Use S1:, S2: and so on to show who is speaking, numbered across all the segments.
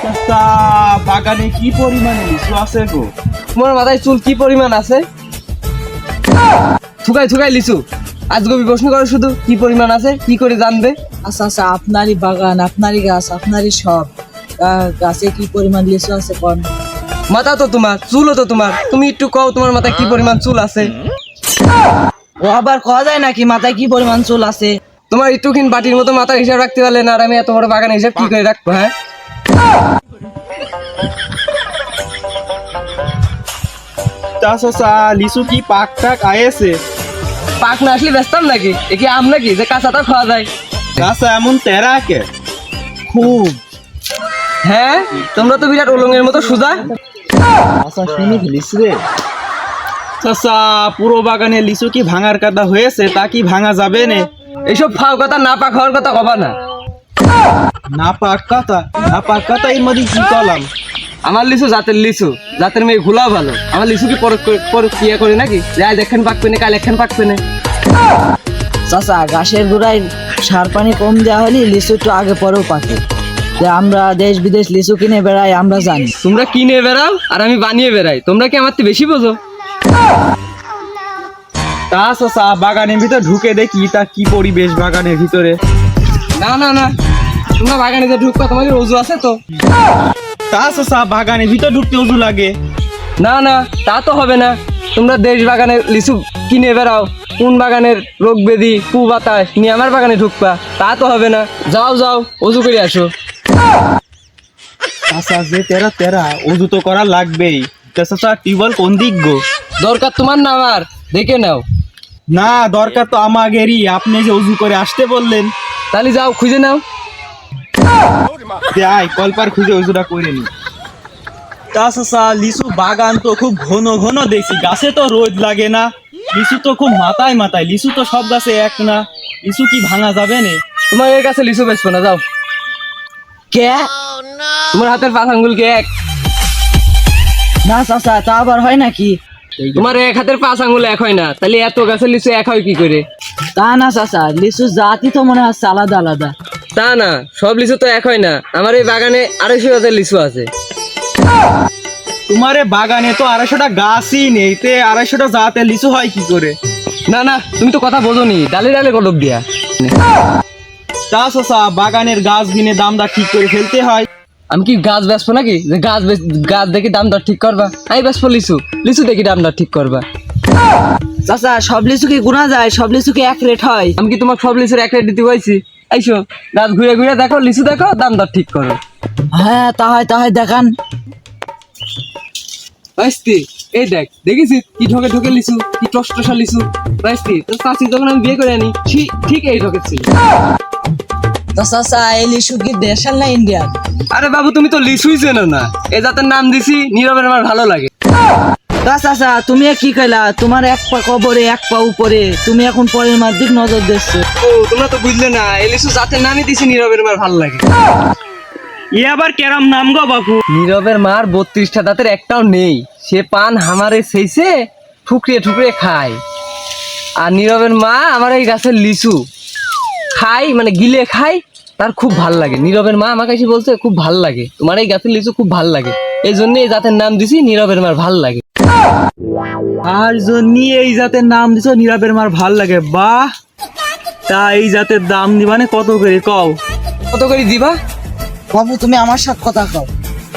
S1: চাচা বাগানে কি পরিমাণে লিচু আছে গো?
S2: তোমার মাথায় চুল কি পরিমাণ আছে? থুকাই থুকাই লিচু আজগবি প্রশ্ন করো শুধু কি পরিমাণ আছে কি করে জানবে?
S3: আচ্ছা আচ্ছা, আপনারই বাগান, আপনারই গাছ, আপনারই সব গাছে কি পরিমাণ লিচু আছে কোন?
S2: মাথা তো তোমার, চুলও তো তোমার, তুমি একটু কও তোমার মাথায় কি পরিমাণ চুল আছে?
S3: ও আবার কওয়া যায় নাকি মাথায় কি পরিমাণ চুল আছে?
S2: তোমার একটুখিন বাটির মতো মাথার হিসাব রাখতে পারলে না, আর আমি এত বড় বাগানের হিসাব কি করে রাখবো? হ্যাঁ
S1: চাচা লিচু কি পাক টাক আয়েছে?
S2: পাক না আসলে ব্যস্তাম নাকি? এ কি আম নাকি যে কাঁচাটা খাওয়া যায়?
S1: চাচা এমন তেরা কে?
S3: খুব।
S2: হ্যাঁ তোমরা তো বিরাট উলঙ্গের মতো সোজা।
S1: চাচা শুনি ফেলিস রে। চাচা পুরো বাগানে লিচু কি ভাঙার কাদা হয়েছে, তা কি ভাঙা যাবে না?
S2: এইসব ফাও কথা না পাক হওয়ার কথা কবা না।
S1: না পাক কথা, না পাক কথা এর মধ্যে কি করলাম?
S2: আমার লিচু জাতের লিচু, জাতের মেয়ে ঘোলা ভালো। আমার লিচু কি পরক্রিয়া করে নাকি যাই দেখেন পাকবে না কাল একখান পাকবে না?
S3: চাচা গাছের গোড়ায় সার পানি কম দেওয়া হলে লিচু একটু আগে পরেও পাকে। যে আমরা দেশ বিদেশ লিচু কিনে বেড়াই আমরা জানি।
S2: তোমরা কিনে বেড়াও আর আমি বানিয়ে বেড়াই, তোমরা কি আমার থেকে বেশি বোঝো?
S1: তা চাচা বাগানের ভিতর ঢুকে দেখি তা কি পরিবেশ বাগানের ভিতরে।
S2: না না না, তোমরা বাগানে যে ঢুকবা তোমাদের রোজু আছে তো?
S1: তা চাচা বাগানের ভিতর ঢুকতে উজু লাগে।
S2: না না তা তো হবে না। তোমরা দেশ বাগানের লিচু কিনে বেড়াও, কোন বাগানের রোগ ব্যাধি কু বাতাস নিয়ে আমার বাগানে ঢুকবা, তা তো হবে না। যাও যাও অজু করে আসো।
S1: চাচা যে তেরা তেরা উজু তো করা লাগবেই। তা চাচা টিউবওয়েল কোন দিক গো?
S2: দরকার তোমার না আমার, দেখে নাও।
S1: না দরকার তো আমাদেরই, আপনি যে উজু করে আসতে বললেন।
S2: তাহলে যাও খুঁজে নাও।
S1: যাই কলপার খুঁজে উজুটা করে নি। তা চাচা লিচু বাগান তো খুব ঘন ঘন দেখছি, গাছে তো রোদ লাগে না। লিচু তো খুব মাথায় মাথায়, লিচু তো সব গাছে এক না, লিচু কি ভাঙা যাবে না?
S2: তোমার এর কাছে লিচু বেচবো না, যাও।
S3: কে?
S2: তোমার হাতের পাঁচ আঙ্গুল কি এক?
S3: না চাচা তা আবার হয় নাকি?
S2: তোমার এক হাতের পাঁচ আঙ্গুল এক হয় না, তাহলে এত গাছের লিচু এক হয় কি করে?
S3: তা না চাচা, লিচু জাতি তো মনে হচ্ছে আলাদা আলাদা।
S2: তা না, সব লিচু তো এক হয় না। আমার এই বাগানে 250 জাতের লিচু আছে।
S1: তোমার এই বাগানে তো 250টা গাছই নেই, তে 250টা জাতের লিচু হয় কি করে?
S2: না না তুমি তো কথা বোঝোনি, ডালে ডালে কলপ দিয়া।
S1: তা চাচা বাগানের গাছ কিনে দামটা ঠিক করে ফেলতে হয়।
S2: আমি কি গাছ বেচবো নাকি যে গাছ দেখি দাম দর ঠিক করবা? আমি বেচবো লিচু, লিচু দেখি দাম দর ঠিক করবা।
S3: চাচা সব লিচু কি গুনা যায়? সব লিচু কি এক রেট হয়?
S2: আমি কি তোমার সব লিচুর এক রেট দিতে পাইছি? আইসো গাছ ঘুরে ঘুরে দেখো, লিচু দেখো, দাম দর ঠিক করো।
S3: হ্যাঁ তা হয় দেখান।
S2: বাইস্তি এই দেখ, দেখেছিস কি ঢোকে ঢোকে লিচু, কি টসটসা লিচু। বাইস্তি তোর চাচি যখন আমি বিয়ে করে আনি ঠিক এই ঢোকেছিল।
S3: তো চাচা এই লিচু কি দেশাল না ইন্ডিয়ান?
S2: আরে বাবু তুমি তো লিচুই চেনো না, এই জাতের নাম দিছি নীরবের আমার ভালো লাগে।
S3: তা চাচা তুমি কি কইলা? তোমার এক পা কবরে এক পা উপরে, তুমি এখন পরের মার দিক নজর দিচ্ছো।
S2: ও তোমরা তো বুঝলে না, এই লিচু জাতের নামই দিছি নীরবের আমার ভালো লাগে।
S1: এ আবার কেরাম নাম গো বাপু?
S2: নীরবের মার 32টা দাঁতের একটাও নেই, সে পান হামারে সেইছে ঠুকরিয়ে ঠুকরিয়ে খায়। আর নীরবের মা আমার এই গাছের লিচু খাই মানে গিলে খাই, তার খুব ভাল লাগে। নীরবের মা আমাকে এসে বলছে খুব ভাল লাগে, তোমার এই গাছের লিচু খুব ভাল লাগে, এই জন্য এই জাতের নাম দিছি নীরবের মার ভাল লাগে।
S1: আর জন্য এই জাতের নাম দিছো নীরবের মার ভাল লাগে? বাহ, তা এই জাতের দাম দিবানে কত করে কও?
S2: কত করে দিবা?
S3: বাবু তুমি আমার সাথে কথা কও,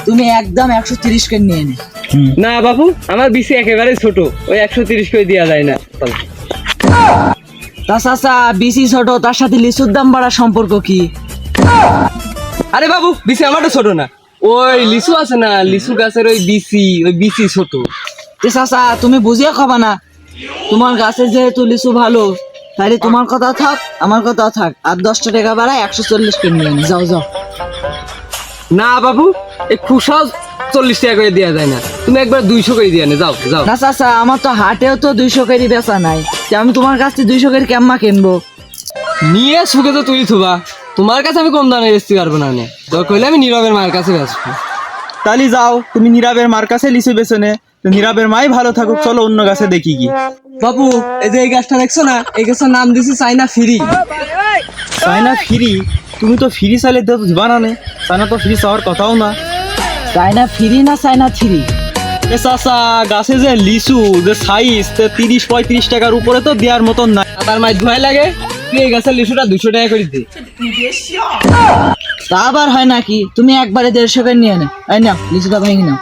S3: তুমি একদম 130 করে নিয়ে নে।
S2: না বাবু আমার বিসি একেবারে ছোট, ওই 130 করে দেওয়া যায় না।
S3: তা চাচা বিসি ছোট, তার সাথে লিচুর দাম বাড়ার সম্পর্ক কি?
S2: আরে বাবু বিসি আমারও ছোট না, ওই লিচু আছে না লিচু গাছের ওই বিসি ছোট।
S3: এ চাচা তুমি বুঝিয়ে খাবা না, তোমার গাছের যেহেতু লিচু ভালো, তাহলে তোমার কথা থাক আমার কথা থাক, আর 10টা টাকা বাড়ায় 140 করে নিয়ে নে। যাও যাও।
S2: না বাবু এই খুশাও 40 টাকা করে দেওয়া যায় না, তুমি একবার 200 করে দিয়ে নে, যাও যাও।
S3: না চাচা আমার তো হাটেও তো 200 কেজি বেচা নাই, যে আমি তোমার কাছ থেকে 200 কেজি কেম্মা কিনবো?
S2: নিয়ে সুখে তো তুই থুবা, তোমার কাছে আমি কম দামে বেচতে পারবো না। তো কইলে আমি নীরবের মার কাছে বেচবো।
S1: তালি যাও তুমি নীরবের মার কাছে লিচু বেছে নে। নীরবের মাই ভালো থাকুক, চলো অন্য গাছে দেখি কি।
S2: বাবু এই যে এই গাছটা দেখছো না, এই গাছের নাম দিছি চাইনা ফ্রি।
S1: China free? তুমি তো ফ্রি চাইলে দিবা না, চায়না তো ফ্রি চাওয়ার কথাও না।
S3: চায়না ফ্রি না চায়না থ্রি?
S1: এ চাচা গাছে যে লিচু যে সাইজ 30-35 টাকার উপরে তো দেওয়ার মতন নাই।
S2: আমার মাই ধোয়াই লাগে, তুই এই গাছের লিচুটা 200 টাকা করে দে।
S3: তা আবার হয় নাকি? তুমি একবারে 150 করে নিয়ে নে। এই নাও লিচুটা ভেঙে নাও।